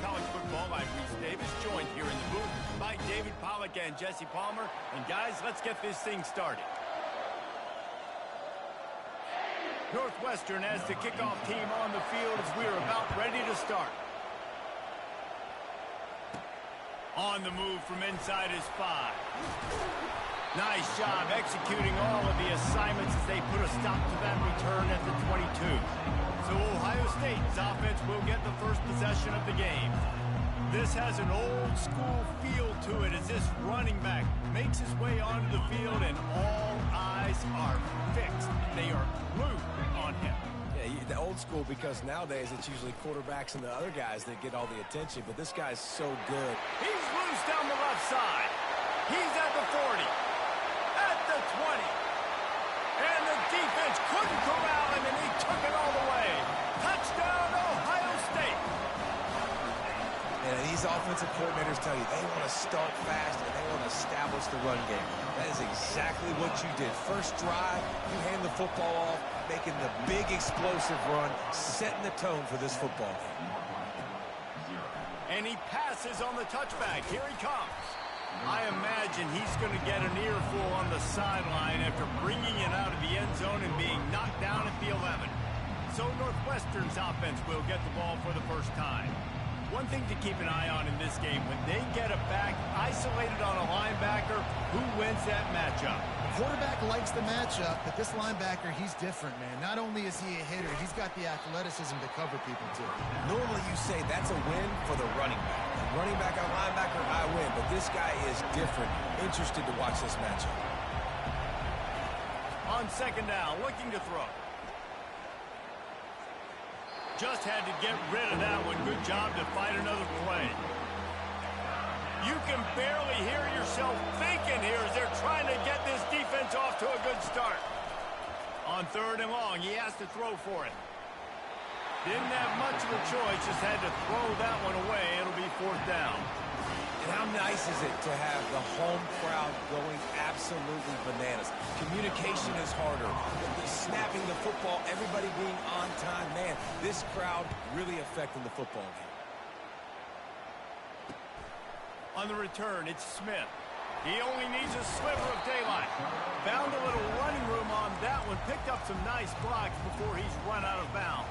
college football. I'm Reese Davis, joined here in the booth by David Pollack and Jesse Palmer. And guys, let's get this thing started. Northwestern has the kickoff team on the field as we're about ready to start. On the move from inside his 5. Nice job executing all of the assignments as they put a stop to that return at the 22. So Ohio State's offense will get the first possession of the game. This has an old school feel to it as this running back makes his way onto the field and all eyes are fixed. They are glued on him. Yeah, the old school because nowadays it's usually quarterbacks and the other guys that get all the attention, but this guy's so good. He's loose down the left side. He's at the 40, at the 20. And the defense couldn't corral him, and he took it all the way. Touchdown, Ohio State. And these offensive coordinators tell you they want to start fast and they want to establish the run game. That is exactly what you did. First drive, you hand the football off, making the big explosive run, setting the tone for this football game. And he passes on the touchback. Here he comes. I imagine he's going to get an earful on the sideline after bringing it out of the end zone and being knocked down at the 11. So Northwestern's offense will get the ball for the first time. One thing to keep an eye on in this game, when they get it back isolated on a linebacker, who wins that matchup? The quarterback likes the matchup, but this linebacker, he's different, man. Not only is he a hitter, he's got the athleticism to cover people, too. Normally you say that's a win for the running back. Running back on linebacker, I win, but this guy is different. Interested to watch this matchup. On second down, looking to throw. Just had to get rid of that one. Good job to find another play. You can barely hear yourself thinking here as they're trying to get this defense off to a good start. On third and long, he has to throw for it. Didn't have much of a choice, just had to throw that one away. It'll be fourth down. And how nice is it to have the home crowd going absolutely bananas? Communication is harder. The snapping the football, everybody being on time. Man, this crowd really affecting the football game. On the return, it's Smith. He only needs a sliver of daylight. Found a little running room on that one. Picked up some nice blocks before he's run out of bounds.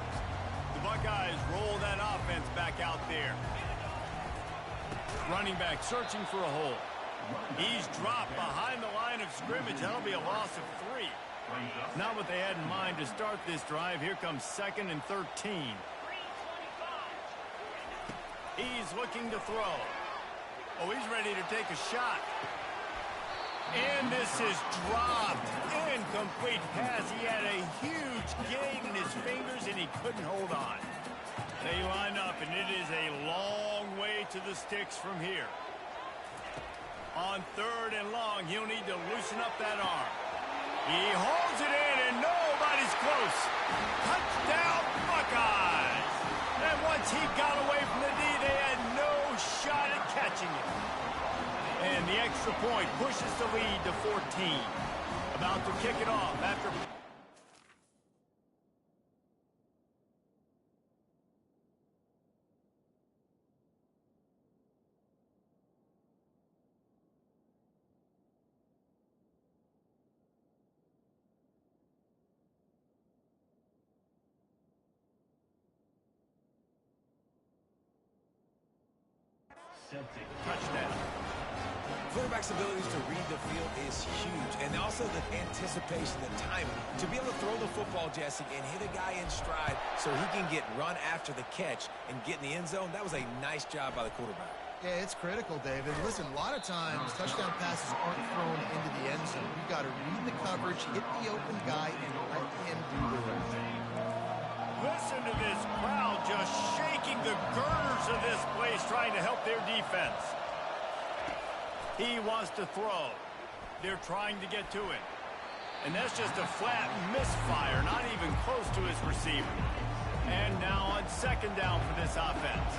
The Buckeyes roll that offense back out there. Running back searching for a hole. He's dropped behind the line of scrimmage. That'll be a loss of 3. Not what they had in mind to start this drive. Here comes 2nd and 13. He's looking to throw. Oh, he's ready to take a shot. And this is dropped. Incomplete pass. He had a huge gain in his fingers, and he couldn't hold on. They line up, and it is a long way to the sticks from here. On third and long, he'll need to loosen up that arm. He holds it in, and nobody's close. Touchdown, Buckeyes! And once he got away from the D, they had no shot at catching it. And the extra point pushes the lead to 14. About to kick it off after... touchdown. Quarterback's abilities to read the field is huge, and also the anticipation, the timing. To be able to throw the football, Jesse, and hit a guy in stride so he can get run after the catch and get in the end zone, that was a nice job by the quarterback. Yeah, it's critical, David. Listen, a lot of times touchdown passes aren't thrown into the end zone. You've got to read the coverage, hit the open guy, and let him do the rest. Listen to this crowd just shaking the girders of this place, trying to help their defense. He wants to throw. They're trying to get to it. And that's just a flat misfire, not even close to his receiver. And now on second down for this offense.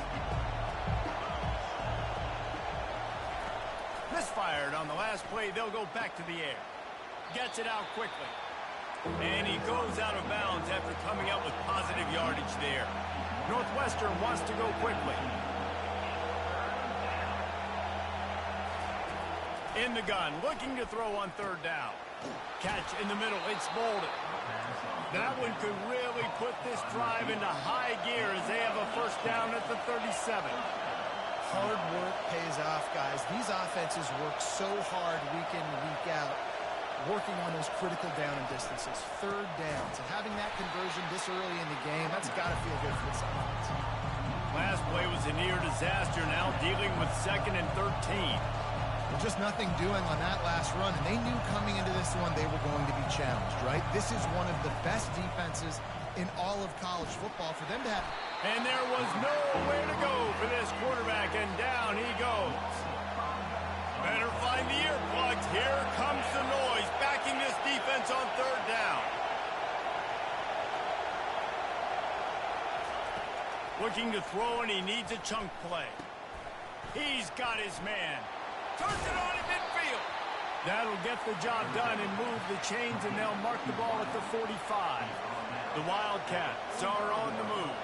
Misfired on the last play. They'll go back to the air. Gets it out quickly. And he goes out of bounds after coming up with positive yardage there. Northwestern wants to go quickly. In the gun, looking to throw on third down. Catch in the middle, it's Bolden. That one could really put this drive into high gear as they have a first down at the 37. Hard work pays off, guys. These offenses work so hard week in and week out, working on those critical down and distances, third downs. And having that conversion this early in the game, that's got to feel good for this offense. Last play was a near disaster, now dealing with 2nd and 13. Just nothing doing on that last run, and they knew coming into this one they were going to be challenged, right? This is one of the best defenses in all of college football for them to have. And there was nowhere to go for this quarterback, and down he goes. Better find the earplugs. Here comes the noise, backing this defense on third down. Looking to throw, and he needs a chunk play. He's got his man. Turns it on in midfield. That'll get the job done and move the chains, and they'll mark the ball at the 45. The Wildcats are on the move.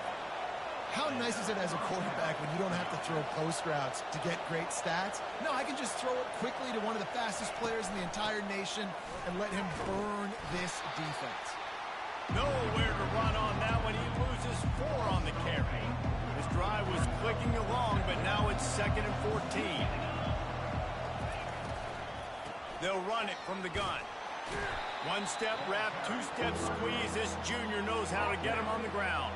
How nice is it as a quarterback when you don't have to throw post routes to get great stats? No, I can just throw it quickly to one of the fastest players in the entire nation and let him burn this defense. Nowhere to run on that one. He loses 4 on the carry. This drive was clicking along, but now it's 2nd and 14. They'll run it from the gun. One-step wrap, two-step squeeze. This junior knows how to get him on the ground.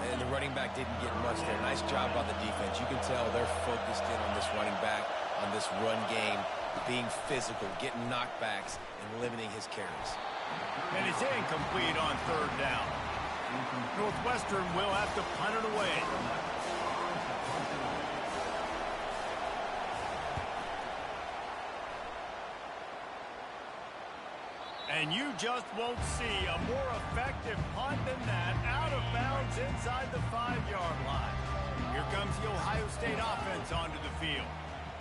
And the running back didn't get much there. Nice job by the defense. You can tell they're focused in on this running back, on this run game, being physical, getting knockbacks, and limiting his carries. And it's incomplete on third down. Northwestern will have to punt it away. And you just won't see a more effective punt than that, out of bounds inside the 5-yard line. Here comes the Ohio State offense onto the field.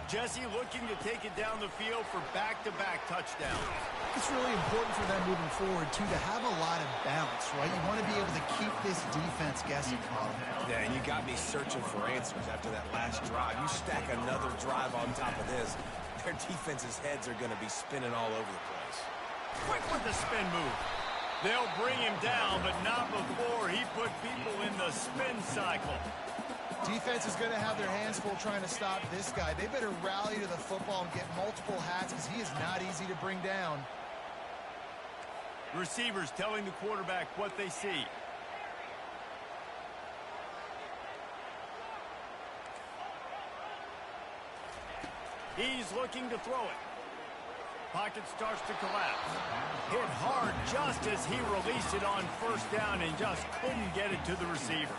Jesse looking to take it down the field for back-to-back touchdowns. It's really important for them moving forward, too, to have a lot of balance, right? You want to be able to keep this defense guessing. Yeah, and you got me searching for answers after that last drive. You stack another drive on top of this, their defense's heads are going to be spinning all over the place. Quick with the spin move. They'll bring him down, but not before he put people in the spin cycle. Defense is going to have their hands full trying to stop this guy. They better rally to the football and get multiple hats because he is not easy to bring down. Receivers telling the quarterback what they see. He's looking to throw it. Pocket starts to collapse. Hit hard just as he released it on first down and just couldn't get it to the receiver.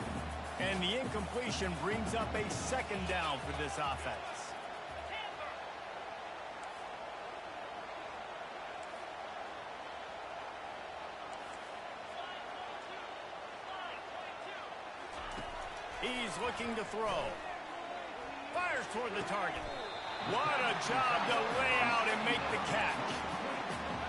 And the incompletion brings up a 2nd down for this offense. He's looking to throw. Fires toward the target. What a job to lay out and make the catch.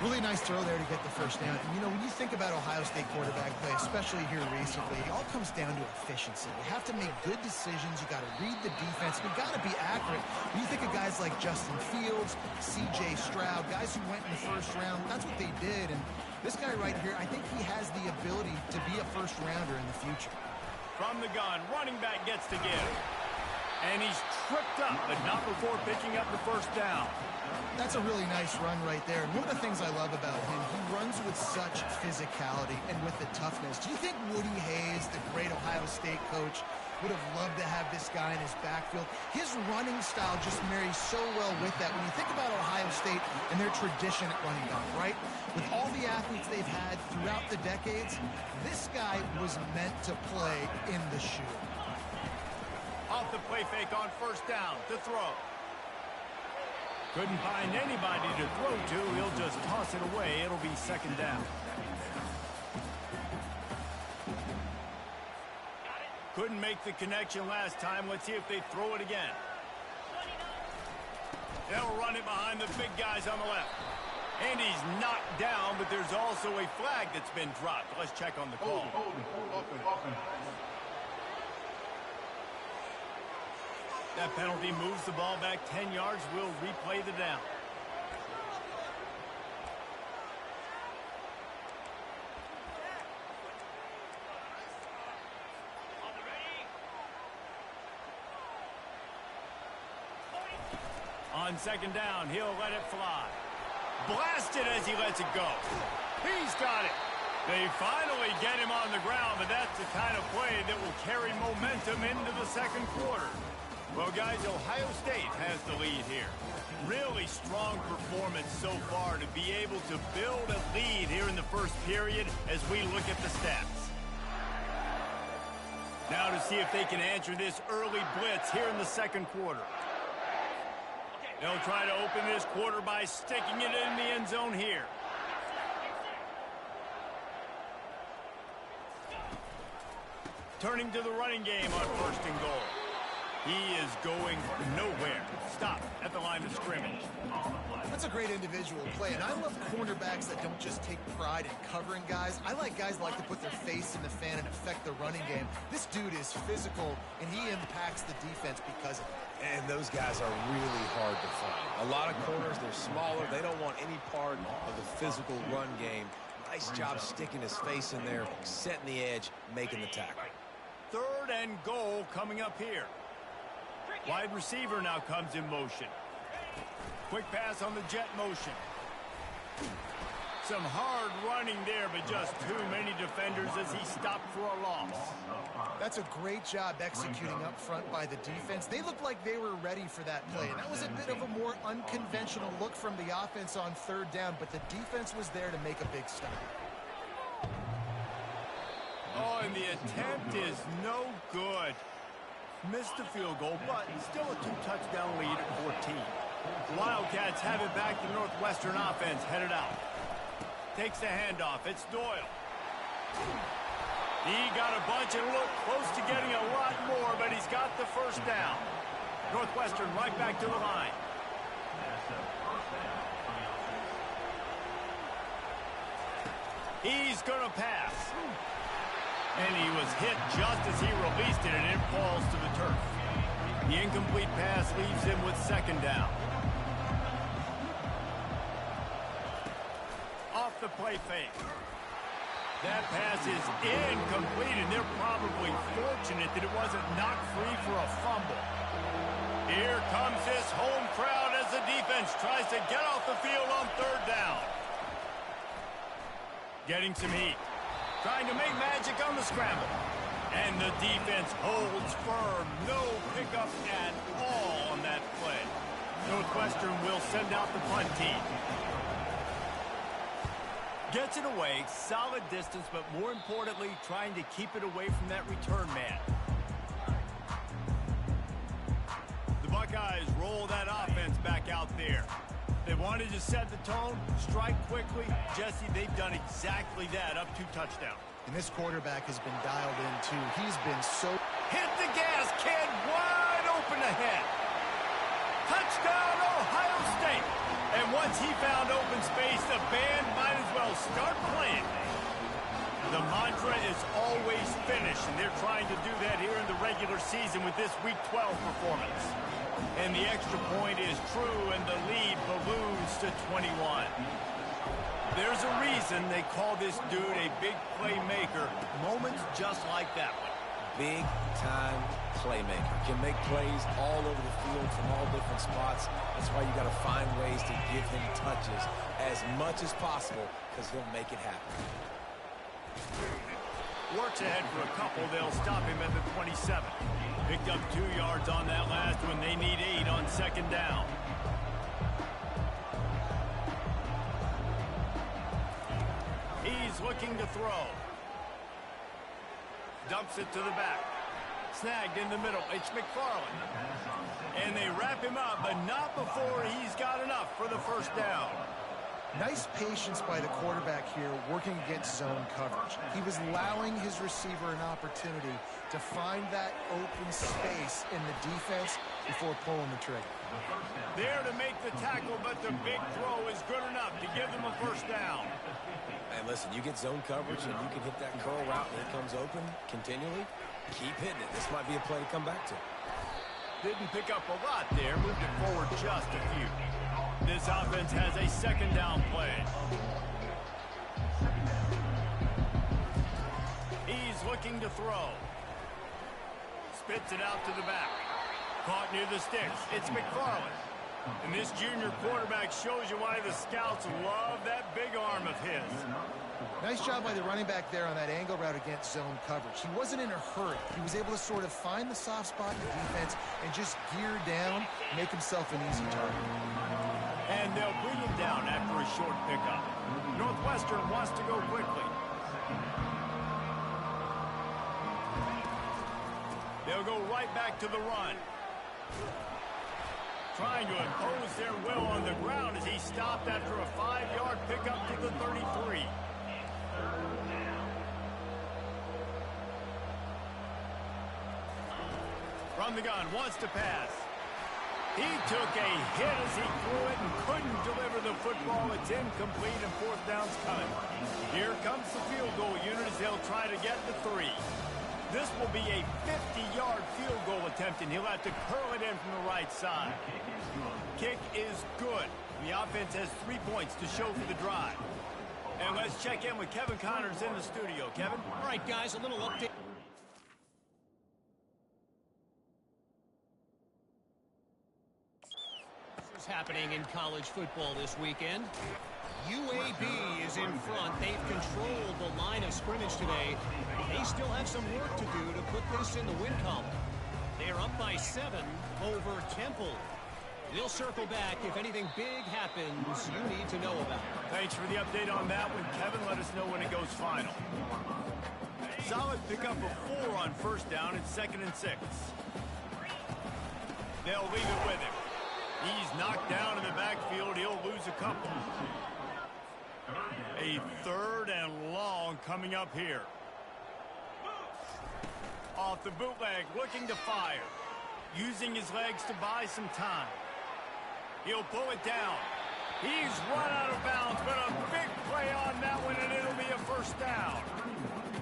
Really nice throw there to get the first down. And, you know, when you think about Ohio State quarterback play, especially here recently, it all comes down to efficiency. You have to make good decisions. You got to read the defense. You got to be accurate. When you think of guys like Justin Fields, C.J. Stroud, guys who went in the first round, that's what they did. And this guy right here, I think he has the ability to be a first-rounder in the future. From the gun, running back gets to give. And he's tripped up, but not before picking up the first down. That's a really nice run right there. And one of the things I love about him, he runs with such physicality and with the toughness. Do you think Woody Hayes, the great Ohio State coach, would have loved to have this guy in his backfield? His running style just marries so well with that. When you think about Ohio State and their tradition at running back, right? With all the athletes they've had throughout the decades, this guy was meant to play in the shoe. Off the play fake on first down to throw. Couldn't find anybody to throw to. He'll just toss it away. It'll be 2nd down. Couldn't make the connection last time. Let's see if they throw it again. They'll run it behind the big guys on the left. And he's knocked down, but there's also a flag that's been dropped. Let's check on the call. That penalty moves the ball back 10 yards. We'll replay the down. On second down, he'll let it fly. Blasted as he lets it go. He's got it. They finally get him on the ground, but that's the kind of play that will carry momentum into the second quarter. Well, guys, Ohio State has the lead here. Really strong performance so far to be able to build a lead here in the first period as we look at the stats. Now to see if they can answer this early blitz here in the second quarter. They'll try to open this quarter by sticking it in the end zone here. Turning to the running game on 1st and goal. He is going nowhere. Stop at the line of scrimmage. That's a great individual play, and I love cornerbacks that don't just take pride in covering guys. I like guys that like to put their face in the fan and affect the running game. This dude is physical, and he impacts the defense because of it. And those guys are really hard to find. A lot of corners, they're smaller. They don't want any part of the physical run game. Nice job sticking his face in there, setting the edge, making the tackle. 3rd and goal coming up here. Wide receiver now comes in motion. Quick pass on the jet motion. Some hard running there, but just too many defenders as he stopped for a loss. That's a great job executing up front by the defense. They looked like they were ready for that play, and that was a bit of a more unconventional look from the offense on 3rd down, but the defense was there to make a big stop. Oh, and the attempt is no good. Missed the field goal, but still a 2-touchdown lead at 14. Wildcats have it back. The Northwestern offense headed out. Takes the handoff. It's Doyle. He got a bunch and looked close to getting a lot more, but he's got the first down. Northwestern right back to the line. He's going to pass. And he was hit just as he released it, and it falls to the turf. The incomplete pass leaves him with 2nd down. Off the play fake. That pass is incomplete, and they're probably fortunate that it wasn't knocked free for a fumble. Here comes this home crowd as the defense tries to get off the field on 3rd down. Getting some heat. Trying to make magic on the scramble. And the defense holds firm. No pickup at all on that play. Northwestern will send out the punt team. Gets it away, solid distance, but more importantly, trying to keep it away from that return man. The Buckeyes roll that offense back out there. They wanted to set the tone, strike quickly. Jesse, they've done exactly that, up 2 touchdowns. And this quarterback has been dialed in, too. He's been so... Hit the gas, kid, wide open ahead. Touchdown, Ohio State. And once he found open space, the band might as well start playing. The mantra is always finish, and they're trying to do that here in the regular season with this Week 12 performance. And the extra point is true, and the lead balloons to 21. There's a reason they call this dude a big playmaker. Moments just like that one. Big-time playmaker. Can make plays all over the field from all different spots. That's why you got to find ways to give him touches as much as possible, because he'll make it happen. Works ahead for a couple. They'll stop him at the 27. Picked up 2 yards on that last one. They need 8 on 2nd down. He's looking to throw. Dumps it to the back. Snagged in the middle. It's McFarland. And they wrap him up, but not before he's got enough for the first down. Nice patience by the quarterback here, working against zone coverage. He was allowing his receiver an opportunity to find that open space in the defense before pulling the trigger. There to make the tackle, but the big throw is good enough to give them a first down. And listen, you get zone coverage and you can hit that curl route and it comes open continually. Keep hitting it. This might be a play to come back to. Didn't pick up a lot there, moved it forward just a few. This offense has a second down play. He's looking to throw. Spits it out to the back. Caught near the sticks. It's McFarland. And this junior quarterback shows you why the scouts love that big arm of his. Nice job by the running back there on that angle route against zone coverage. He wasn't in a hurry. He was able to sort of find the soft spot in the defense and just gear down, make himself an easy target. And they'll bring him down after a short pickup. Northwestern wants to go quickly. They'll go right back to the run. Trying to impose their will on the ground as he stopped after a 5-yard pickup to the 33. From the gun, wants to pass. He took a hit as he threw it and couldn't deliver the football. It's incomplete and 4th down's coming. Here comes the field goal unit as they'll try to get the 3. This will be a 50-yard field goal attempt, and he'll have to curl it in from the right side. Kick is good. The offense has 3 points to show for the drive. And let's check in with Kevin Connors in the studio. Kevin? All right, guys, a little update. This is happening in college football this weekend. UAB is in front. They've controlled the line of scrimmage today. They still have some work to do to put this in the win column. They're up by 7 over Temple. We'll circle back if anything big happens you need to know about. Thanks for the update on that one, Kevin. Let us know when it goes final. Solid pickup of 4 on first down and 2nd and 6. They'll leave it with him. He's knocked down in the backfield. He'll lose a couple. A 3rd and long coming up here. Off the bootleg, looking to fire. Using his legs to buy some time. He'll pull it down. He's run out of bounds, but a big play on that one, and it'll be a 1st down.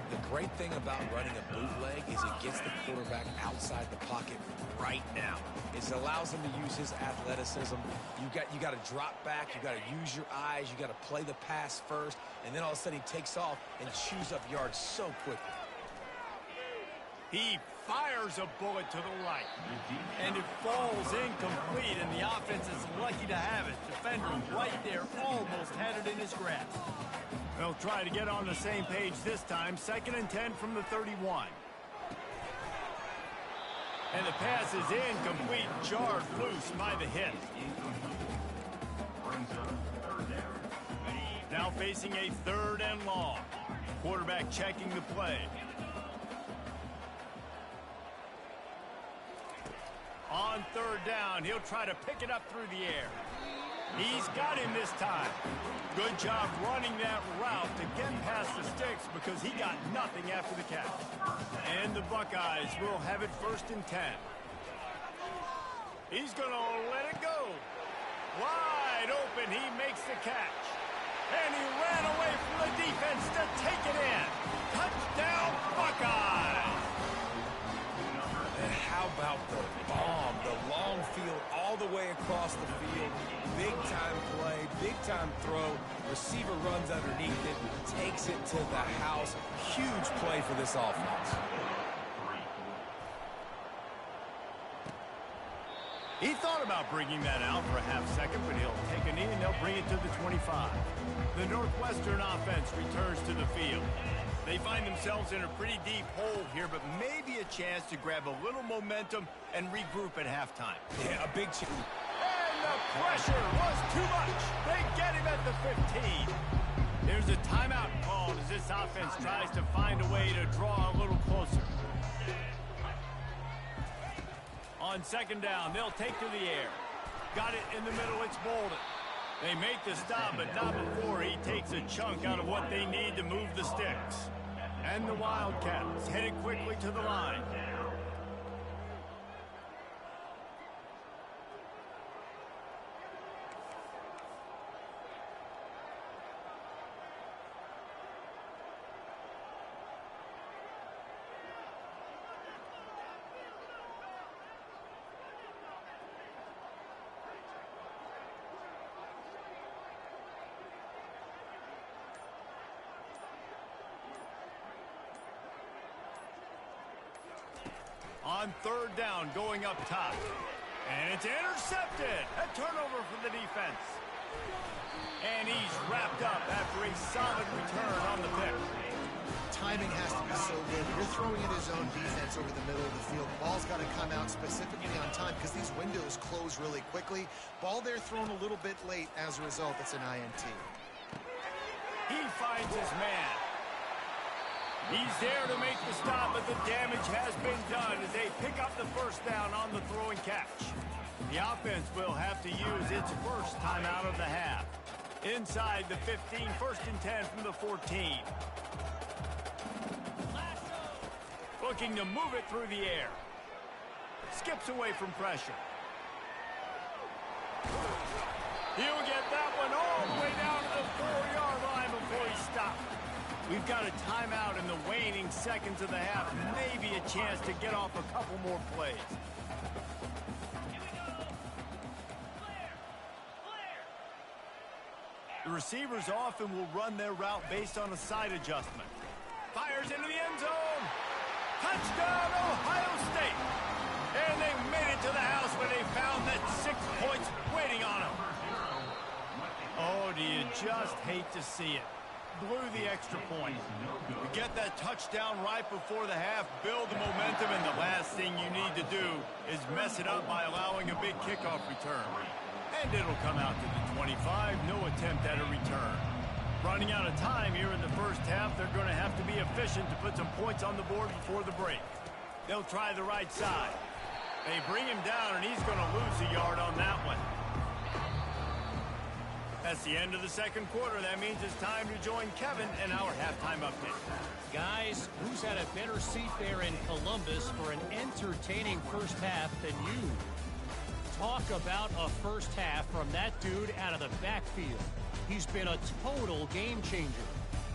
The great thing about running a bootleg is it gets the quarterback outside the pocket right now. It allows him to use his athleticism. You got to drop back. You got to use your eyes. You got to play the pass first, and then all of a sudden he takes off and chews up yards so quickly. He fires a bullet to the right, and it falls incomplete, and the offense is lucky to have it. Defender right there almost had it in his grasp. They'll try to get on the same page this time. 2nd and 10 from the 31. And the pass is incomplete, jarred loose by the hit. Now facing a 3rd and long. Quarterback checking the play. On 3rd down, he'll try to pick it up through the air. He's got him this time. Good job running that route to get past the sticks because he got nothing after the catch. And the Buckeyes will have it 1st and 10. He's going to let it go. Wide open, he makes the catch. And he ran away from the defense to take it in. Touchdown, Buckeyes! And how about the bomb, the long field all the way across the field. Big-time play, big-time throw. Receiver runs underneath it, takes it to the house. Huge play for this offense. He thought about bringing that out for a half second, but he'll take a knee and they'll bring it to the 25. The Northwestern offense returns to the field. They find themselves in a pretty deep hole here, but maybe a chance to grab a little momentum and regroup at halftime. Yeah, a big chance. And the pressure was too much. They get him at the 15. There's a timeout called as this offense tries to find a way to draw a little closer. On 2nd down, they'll take to the air. Got it in the middle, it's Bolden. They make the stop, but not before he takes a chunk out of what they need to move the sticks. And the Wildcats headed quickly to the line. On 3rd down, going up top. And it's intercepted. A turnover for the defense. And he's wrapped up after a solid return on the pick. Timing has to be so good. You're throwing in his own defense over the middle of the field. Ball's got to come out specifically on time because these windows close really quickly. Ball there thrown a little bit late. As a result, it's an INT. He finds his man. He's there to make the stop, but the damage has been done as they pick up the first down on the throw and catch. The offense will have to use its first timeout of the half. Inside the 15, 1st and 10 from the 14. Looking to move it through the air. Skips away from pressure. He'll get that one all the way down to the 4-yard line before he stopped. We've got a timeout in the waning seconds of the half. Maybe a chance to get off a couple more plays. The receivers often will run their route based on a side adjustment. Fires into the end zone. Touchdown, Ohio State. And they made it to the house where they found that 6 points waiting on them. Oh, do you just hate to see it? Blew the extra point. You get that touchdown right before the half, build the momentum, and the last thing you need to do is mess it up by allowing a big kickoff return. And it'll come out to the 25, no attempt at a return. Running out of time here in the first half, they're going to have to be efficient to put some points on the board before the break. They'll try the right side. They bring him down, and he's going to lose a yard on that one. That's the end of the second quarter. That means it's time to join Kevin in our halftime update. Guys, who's had a better seat there in Columbus for an entertaining first half than you? Talk about a first half from that dude out of the backfield. He's been a total game changer.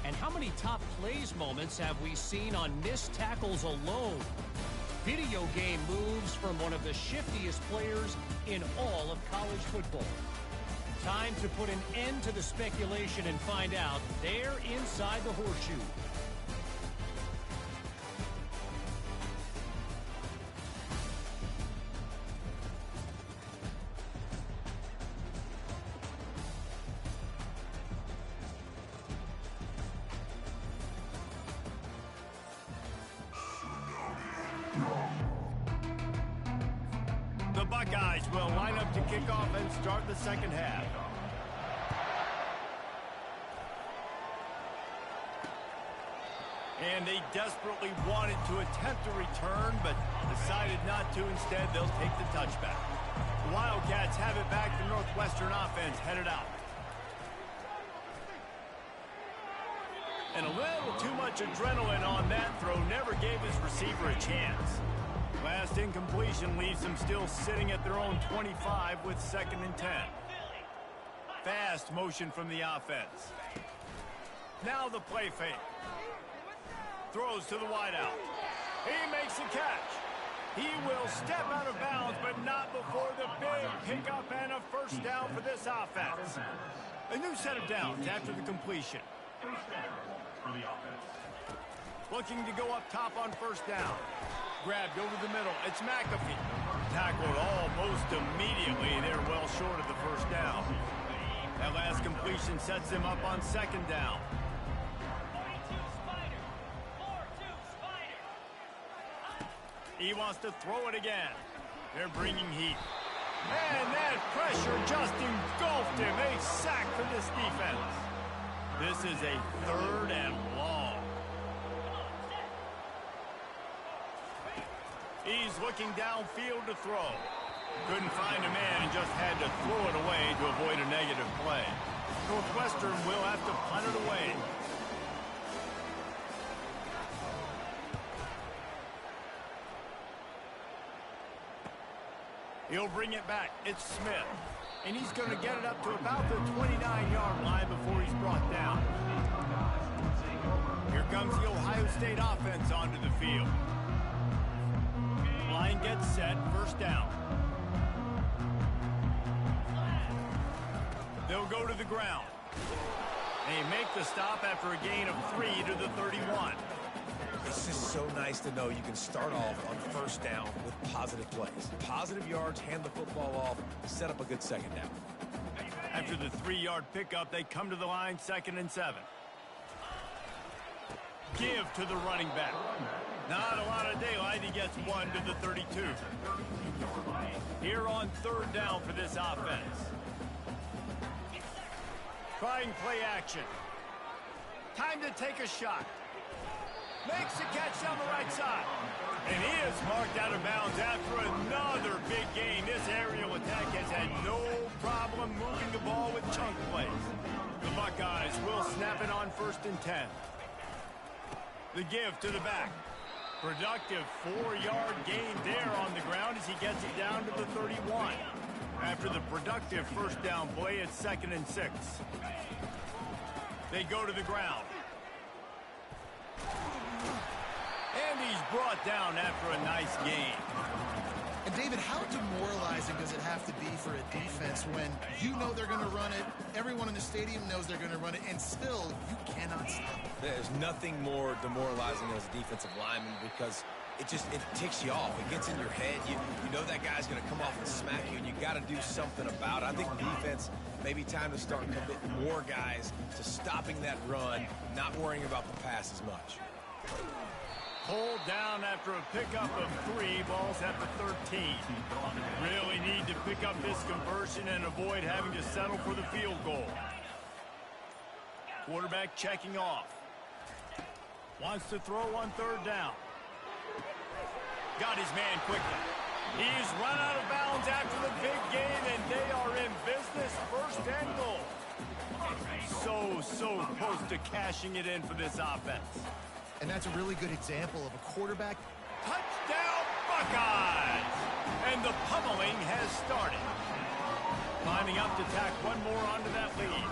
And how many top plays moments have we seen on missed tackles alone? Video game moves from one of the shiftiest players in all of college football. Time to put an end to the speculation and find out there inside the horseshoe. The Buckeyes will line up to kick off and start the second half. And they desperately wanted to attempt a return, but decided not to. Instead, they'll take the touchback. The Wildcats have it back. The Northwestern offense headed out. And a little too much adrenaline on that throw never gave his receiver a chance. Last incompletion leaves them still sitting at their own 25 with 2nd and 10. Fast motion from the offense. Now the play fake. Throws to the wideout. He makes the catch. He will step out of bounds, but not before the big pickup and a first down for this offense. A new set of downs after the completion. Looking to go up top on first down. Grabbed over the middle. It's McAfee. Tackled almost immediately. They're well short of the first down. That last completion sets them up on 2nd down. He wants to throw it again. They're bringing heat. And that pressure just engulfed him. A sack for this defense. This is a 3rd and long. He's looking downfield to throw. Couldn't find a man and just had to throw it away to avoid a negative play. Northwestern will have to punt it away. He'll bring it back. It's Smith. And he's going to get it up to about the 29-yard line before he's brought down. Here comes the Ohio State offense onto the field. Line gets set. First down. They'll go to the ground. They make the stop after a gain of 3 to the 31. It's just so nice to know you can start off on first down with positive plays. Positive yards, hand the football off, set up a good second down. After the 3-yard pickup, they come to the line, 2nd and 7. Give to the running back. Not a lot of daylight. He gets 1 to the 32. Here on 3rd down for this offense. Trying play action. Time to take a shot. Makes the catch down the right side. And he is marked out of bounds after another big gain. This aerial attack has had no problem moving the ball with chunk plays. The Buckeyes will snap it on 1st and 10. The give to the back. Productive 4-yard gain there on the ground as he gets it down to the 31. After the productive first down play, it's 2nd and 6. They go to the ground. And he's brought down after a nice gain. And David, how demoralizing does it have to be for a defense when you know they're going to run it, everyone in the stadium knows they're going to run it, and still you cannot stop it? There's nothing more demoralizing as a defensive lineman because it ticks you off. It gets in your head. You know that guy's going to come off and smack you, and you got to do something about it. I think defense, maybe time to start committing more guys to stopping that run, not worrying about the pass as much. Pulled down after a pickup of 3, balls at the 13. Really need to pick up this conversion and avoid having to settle for the field goal. Quarterback checking off. Wants to throw on 3rd down. Got his man quickly. He's run out of bounds after the big gain, and they are in business, 1st and goal. So close to cashing it in for this offense. And that's a really good example of a quarterback. Touchdown, Buckeyes! And the pummeling has started. Lining up to tack one more onto that lead.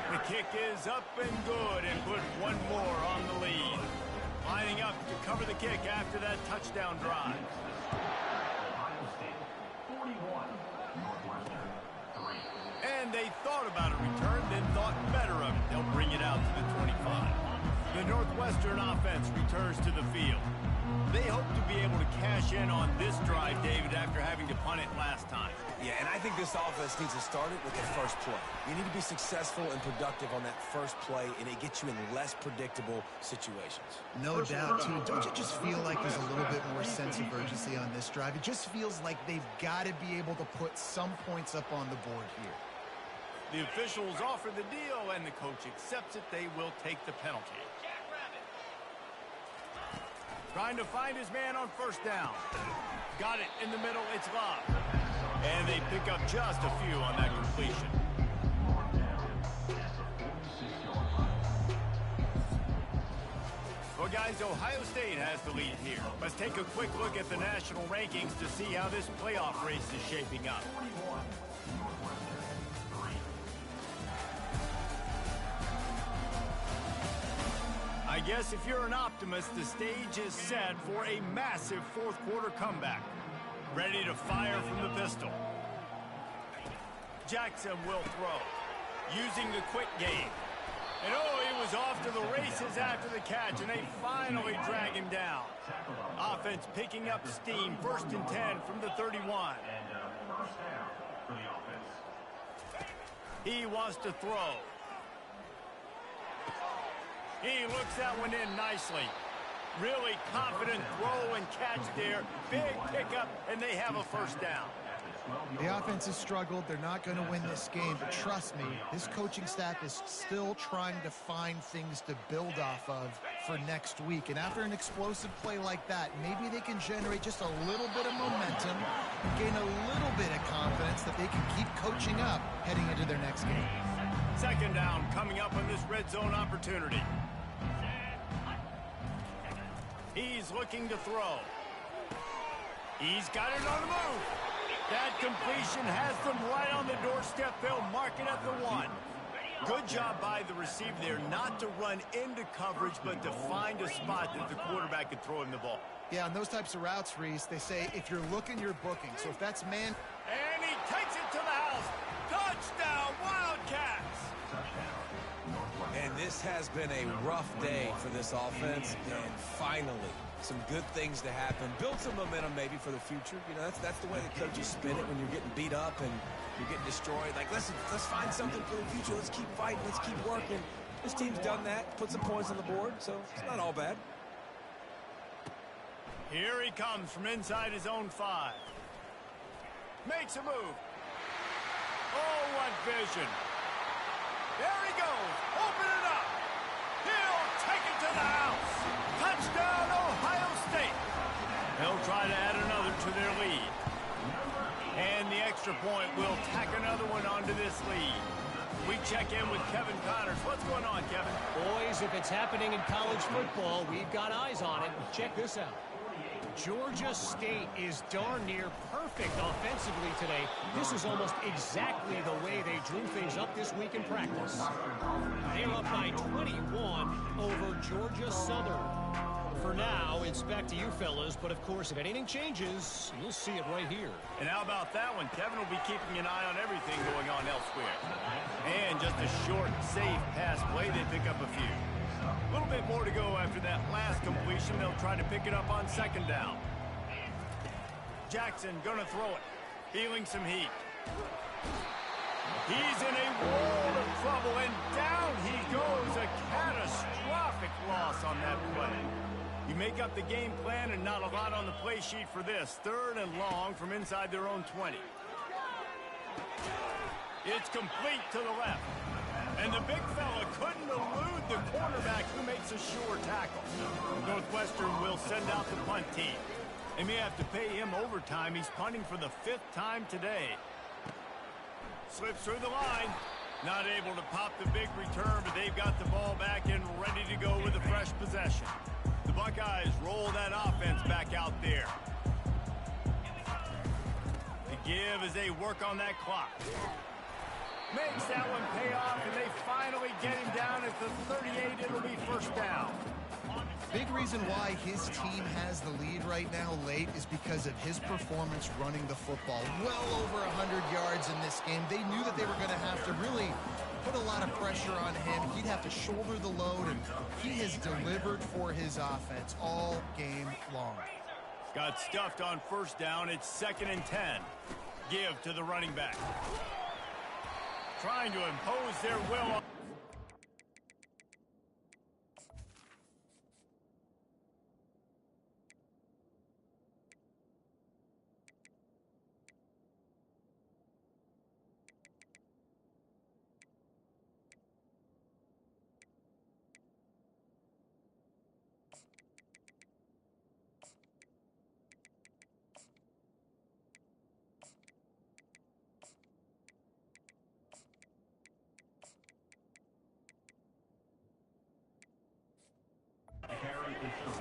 The kick is up and good and put one more on the lead. Lining up to cover the kick after that touchdown drive. And they thought about a return, then thought better of it. They'll bring it out to the 25. The Northwestern offense returns to the field. They hope to be able to cash in on this drive, David, after having to punt it last time. Yeah, and I think this offense needs to start it with the first play. You need to be successful and productive on that first play, and it gets you in less predictable situations. No doubt, too. Don't you just feel like there's a little bit more sense of urgency on this drive? It just feels like they've got to be able to put some points up on the board here. The officials offer the deal, and the coach accepts it. They will take the penalty. Trying to find his man on 1st down. Got it in the middle. It's Love. And they pick up just a few on that completion. Well, guys, Ohio State has the lead here. Let's take a quick look at the national rankings to see how this playoff race is shaping up. I guess if you're an optimist, the stage is set for a massive 4th quarter comeback. Ready to fire from the pistol. Jackson will throw, using the quick game. And he was off to the races after the catch, and they finally drag him down. Offense picking up steam, 1st and 10 from the 31. He wants to throw. He looks that one in nicely. Really confident throw and catch there. Big pickup, and they have a 1st down. The offense has struggled. They're not going to win this game, but trust me, this coaching staff is still trying to find things to build off of for next week. And after an explosive play like that, maybe they can generate just a little bit of momentum and gain a little bit of confidence that they can keep coaching up heading into their next game. 2nd down coming up on this red zone opportunity. He's looking to throw. He's got it on the move. That completion has them right on the doorstep. They'll mark it at the 1. Good job by the receiver there not to run into coverage, but to find a spot that the quarterback could throw him the ball. Yeah, on those types of routes, Reese, they say if you're looking, you're booking. So if that's man... And he takes it to the house. Touchdown, Wildcats! And This has been a rough day for this offense, and finally, some good things to happen. Build some momentum maybe for the future. You know, that's the way the coaches spin it when you're getting beat up and you're getting destroyed. Like, listen, let's find something for the future. Let's keep fighting. Let's keep working. This team's done that, put some points on the board, so it's not all bad. Here he comes from inside his own 5. Makes a move. Oh, what vision. There he goes. Open it up. He'll take it to the house. Touchdown, Ohio State. They'll try to add another to their lead. And the extra point will tack another one onto this lead. We check in with Kevin Connors. What's going on, Kevin? Boys, if it's happening in college football, we've got eyes on it. Check this out. Georgia State is darn near perfect offensively today. This is almost exactly the way they drew things up this week in practice. They're up by 21 over Georgia Southern. For now, it's back to you fellas, but of course, if anything changes, you'll see it right here. And how about that one? Kevin will be keeping an eye on everything going on elsewhere. And just a short, safe pass play, they pick up a few. A little bit more to go after that last completion. They'll try to pick it up on second down. Jackson gonna throw it. Feeling some heat. He's in a world of trouble, and down he goes. A catastrophic loss on that play. You make up the game plan and not a lot on the play sheet for this. 3rd and long from inside their own 20. It's complete to the left. And the big fella couldn't elude the cornerback who makes a sure tackle. Northwestern will send out the punt team. They may have to pay him overtime. He's punting for the 5th time today. Slips through the line. Not able to pop the big return, but they've got the ball back and ready to go with a fresh possession. The Buckeyes roll that offense back out there. The give as they work on that clock. Makes that one pay off, and they finally get him down at the 38. It'll be first down. Big reason why his team has the lead right now late is because of his performance running the football. Well over 100 yards in this game. They knew that they were going to have to really put a lot of pressure on him. He'd have to shoulder the load, and he has delivered for his offense all game long. Got stuffed on first down. It's 2nd and 10. Give to the running back. Trying to impose their will.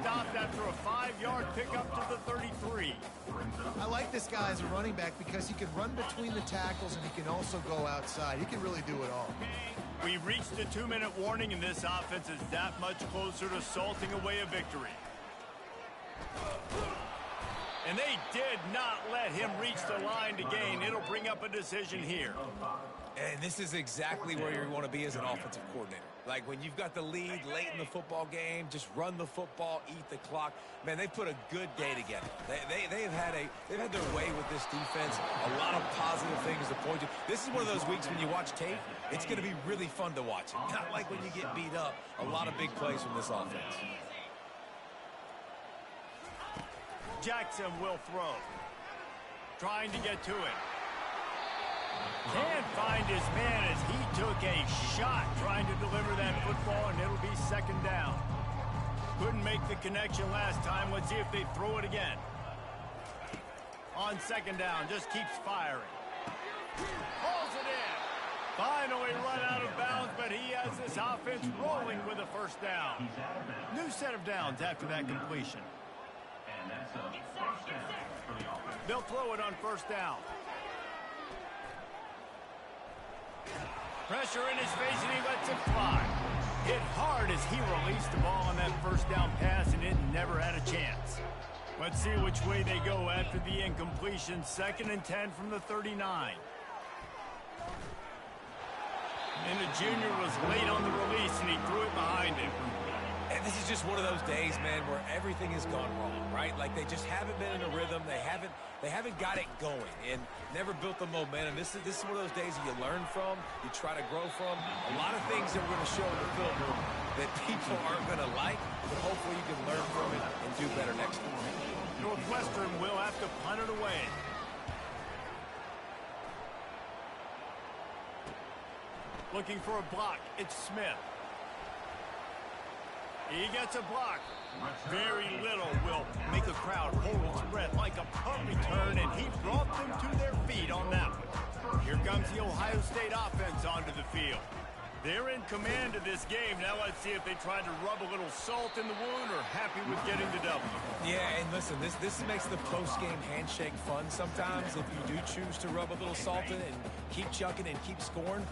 Stopped after a 5-yard pickup to the 33. I like this guy as a running back because he can run between the tackles and he can also go outside. He can really do it all. We've reached the 2-minute warning, and this offense is that much closer to salting away a victory. And they did not let him reach the line to gain. It'll bring up a decision here. And this is exactly where you want to be as an offensive coordinator. Like when you've got the lead late in the football game, just run the football, eat the clock. Man, they've put a good day together. They've had their way with this defense. A lot of positive things to point to. This is one of those weeks when you watch tape, it's going to be really fun to watch it. Not like when you get beat up. A lot of big plays from this offense. Jackson will throw. Trying to get to it. Can't find his man as he took a shot trying to deliver that football, and it'll be 2nd down. Couldn't make the connection last time. Let's see if they throw it again. On 2nd down, just keeps firing. Pulls it in. Finally run out of bounds, but he has this offense rolling with a first down. New set of downs after that completion. They'll throw it on first down. Pressure in his face, and he lets it fly. Hit hard as he released the ball on that first down pass, and it never had a chance. Let's see which way they go after the incompletion. 2nd and 10 from the 39. And the junior was late on the release, and he threw it behind him. And this is just one of those days, man, where everything has gone wrong, right? Like they just haven't been in a rhythm. They haven't got it going and never built the momentum. This is one of those days that you learn from, you try to grow from. A lot of things that we're going to show in the film room that people aren't going to like, but hopefully you can learn from it and do better next time. Northwestern will have to punt it away. Looking for a block. It's Smith. He gets a block. Very little will make a crowd hold its breath like a punt return, and he brought them to their feet on that one. Here comes the Ohio State offense onto the field. They're in command of this game. Now let's see if they try to rub a little salt in the wound or happy with getting the W. Yeah, and listen, this makes the post-game handshake fun sometimes. If you do choose to rub a little salt in it and keep chucking and keep scoring,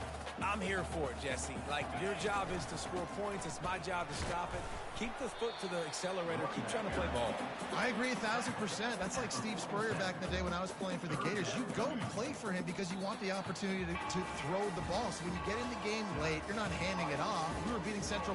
I'm here for it, Jesse. Like, your job is to score points. It's my job to stop it. Keep the foot to the accelerator. Keep trying to play ball. I agree 1,000%. That's like Steve Spurrier back in the day when I was playing for the Gators. You go and play for him because you want the opportunity to throw the ball. So when you get in the game late, you're not handing it off. We were beating Central